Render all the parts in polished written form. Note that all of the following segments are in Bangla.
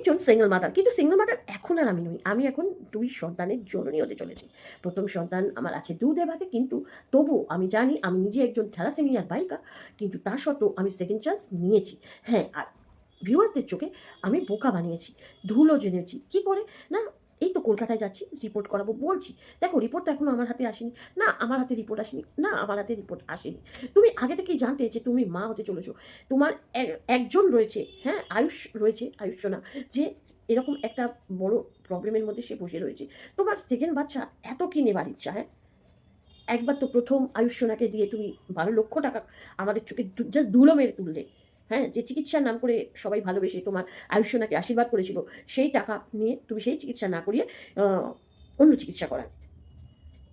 একজন সিঙ্গেল মাদার, কিন্তু সিঙ্গেল মাদার এখন আর আমি নই। আমি এখন 2 সন্তানের জননী হতে চলেছি। ১ম সন্তান আমার আছে দুধে ভাতে, কিন্তু তবুও আমি জানি আমি নিজে একজন থ্যালাসেমিয়ার বাহিকা, কিন্তু তা সত্ত্বেও আমি সেকেন্ড চান্স নিয়েছি। হ্যাঁ, আর ভিউয়ার্সদের চোখে আমি বোকা বানিয়েছি, ধুলো জেনেছি। কি করে? না, এই তো কলকাতায় যাচ্ছি, রিপোর্ট করাবো বলছি। দেখো রিপোর্ট তো এখনো আমার হাতে আসেনি। না, আমার হাতে রিপোর্ট আসেনি। না, আমার হাতে রিপোর্ট আসেনি। তুমি আগে থেকেই জানতে যে তুমি মা হতে চলেছো। তোমার একজন রয়েছে, হ্যাঁ, আয়ুষ রয়েছে, আয়ুষ সোনা, যে এরকম একটা বড় প্রবলেমের মধ্যে সে বসে রয়েছে। তোমার সেকেন্ড বাচ্চা এত কি নেবার ইচ্ছা, হ্যাঁ? একবার তো ১ম আয়ুষ সোনাকে দিয়ে তুমি ১২ লক্ষ টাকা আমাদের চোখে জাস্ট ধুলো মেরে তুললে। হ্যাঁ? যে চিকিৎসার নাম করে সবাই ভালোবেসে তোমার আয়ুষ সোনাকে আশীর্বাদ করেছিল, সেই টাকা নিয়ে তুমি সেই চিকিৎসা না করিয়ে আ অন্য চিকিৎসা করালে।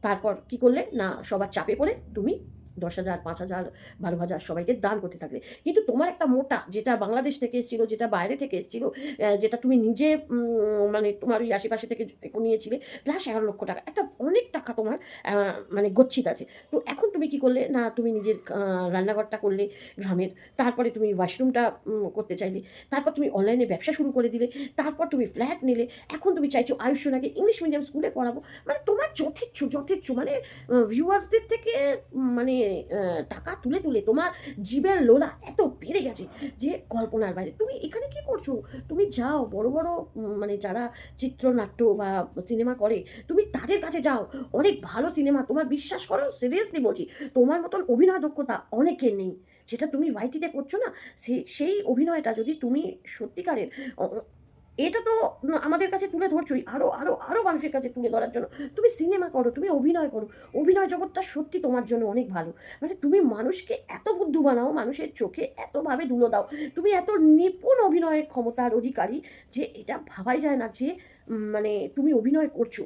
তারপর কি করলে? না, সবার চাপে পড়ে তুমি ১০,০০০, ৫,০০০, ১২,০০০ সবাইকে দান করতে থাকলে। কিন্তু তোমার একটা মোটা, যেটা বাংলাদেশ থেকে এসেছিল, যেটা বাইরে থেকে এসেছিল, যেটা তুমি নিজে মানে তোমার ওই আশেপাশে থেকে নিয়েছিলে, প্লাস ১১,০০,০০০ টাকা। একটা অনেক টাকা তোমার আ মানে গচ্ছিত আছে। তো এখন তুমি কি করলে? না, তুমি নিজের রান্নাঘরটা করলে গ্রামের। তারপরে তুমি ওয়াশরুমটা করতে চাইলে। তারপর তুমি অনলাইনে ব্যবসা শুরু করে দিলে। তারপর তুমি ফ্ল্যাট নিলে। এখন তুমি চাইছো আয়ুষ সোনাকে ইংলিশ মিডিয়াম স্কুলে পড়াবো। মানে তোমার যথেচ্ছ মানে ভিউয়ার্সদের থেকে মানে টাকা তুলে তোমার জিভের লোলা এত বেড়ে গেছে যে কল্পনার বাইরে। তুমি এখানে কি করছো? তুমি যাও বড় মানে যারা চিত্রনাট্য বা সিনেমা করে, তুমি তাদের কাছে যাও। অনেক ভালো সিনেমা, তোমার বিশ্বাস করো, সিরিয়াসলি বলছি, তোমার মতন অভিনয় দক্ষতা অনেকের নেই। যেটা তুমি ওয়াইটিতে করছো না, সেই অভিনয়টা যদি তুমি সত্যিকারের অ এটা তো আমাদের কাছে তুলে ধরছোই। আরো মানুষের কাছে তুলে ধরার জন্য তুমি সিনেমা করো, তুমি অভিনয় করো। অভিনয় জগৎটা সত্যি তোমার জন্য অনেক ভালো। মানে তুমি মানুষকে এত বুদ্ধু বানাও, মানুষের চোখে এতভাবে ধুলো দাও। তুমি এত নিপুণ অভিনয়ের ক্ষমতার অধিকারী যে এটা ভাবাই যায় না যে মানে তুমি অভিনয় করছো।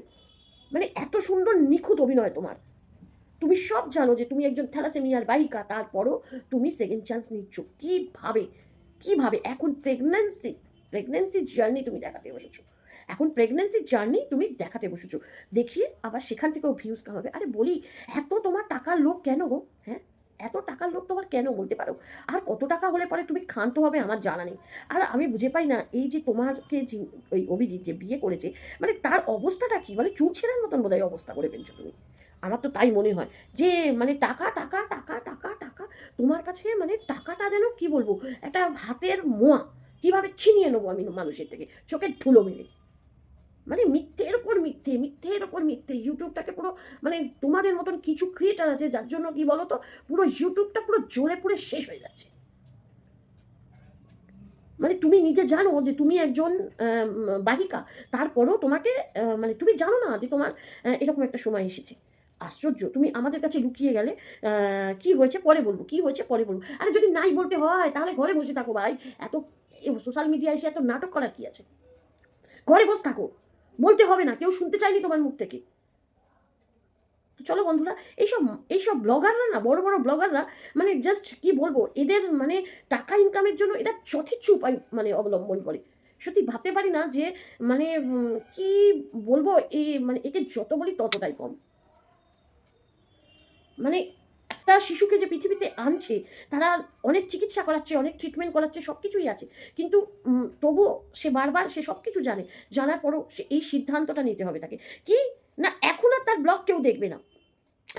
মানে এত সুন্দর নিখুঁত অভিনয় তোমার। তুমি সব জানো যে তুমি একজন থ্যালাসেমিয়ার বাহিকা, তারপরও তুমি সেকেন্ড চান্স নিচ্ছ। কিভাবে? কিভাবে? এখন প্রেগন্যান্সির জার্নি তুমি দেখাতে বসেছো। এখন প্রেগন্যান্সির জার্নি তুমি দেখাতে বসেছো। দেখিয়ে আবার সেখান থেকেও ভিউজ কামাবে। আরে বলি, এত তোমার টাকার লোভ কেন গো? হ্যাঁ? এত টাকার লোভ তোমার কেন বলতে পারো? আর কত টাকা হলে পরে তুমি ক্ষান্ত হবে আমার জানা নেই। আর আমি বুঝে পাই না, এই যে তোমাকে ওই অভিজিৎ যে বিয়ে করেছে, মানে তার অবস্থাটা কি? মানে চুলছেড়ার মতন বোধহয় অবস্থা করে ফেলছো তুমি। আমার তো তাই মনে হয় যে মানে টাকা। তোমার কাছে মানে টাকাটা যেন কি বলবো? একটা হাতের মোয়া। কিভাবে ছিনিয়ে নেবো আমি মানুষের থেকে চোখের ধুলো মেরে। মানে মিথ্যের উপর মিথ্যে, মিথ্যের উপর মিথ্যে। ইউটিউবটাকে পুরো মানে তোমাদের মতন কিছু ক্রিয়েটার আছে যার জন্য কি বলতো, পুরো ইউটিউবটা পুরো জ্বলে পুড়ে শেষ হয়ে যাচ্ছে। মানে তুমি নিজে জানো যে তুমি একজন বাহিকা। তারপরেও তোমাকে মানে তুমি জানো না যে তোমার এরকম একটা সময় এসেছে। আশ্চর্য! তুমি আমাদের কাছে লুকিয়ে গেলে। কি হয়েছে পরে বলব, কি হয়েছে পরে বলব। আরে যদি নাই বলতে হয় তাহলে ঘরে বসে থাকো ভাই। এত সোশ্যাল মিডিয়ায় এসে এত নাটক করার কি আছে? ঘরে বসে থাকো। বলতে হবে না। কেউ শুনতে চায়নি তোমার মুখ থেকে। তো চলো বন্ধুরা, এইসব এইসব ব্লগাররা না, বড় ব্লগাররা, মানে জাস্ট কি বলবো, এদের মানে টাকা ইনকামের জন্য এরা যথেচ্ছ উপায় মানে অবলম্বন করে। সত্যি ভাবতে পারি না যে মানে কি বলবো, মানে একে যত বলি ততটাই কম। মানে একটা শিশুকে যে পৃথিবীতে আনছে, তারা অনেক চিকিৎসা করাচ্ছে, অনেক ট্রিটমেন্ট করাচ্ছে, সবকিছুই আছে। কিন্তু তবুও সে বারবার সে সবকিছু জানে। জানার পরও সে এই সিদ্ধান্তটা নিতে হবে তাকে। কি? না, এখন আর তার ব্লগ কেউ দেখবে না।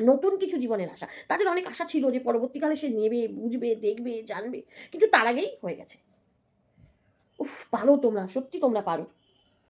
নতুন কিছু জীবনের আশা। তাদের অনেক আশা ছিল যে পরবর্তীকালে সে নেবে, বুঝবে, দেখবে, জানবে। কিন্তু তার আগেই হয়ে গেছে। উফ! পারো তোমরা, সত্যি তোমরা পারো।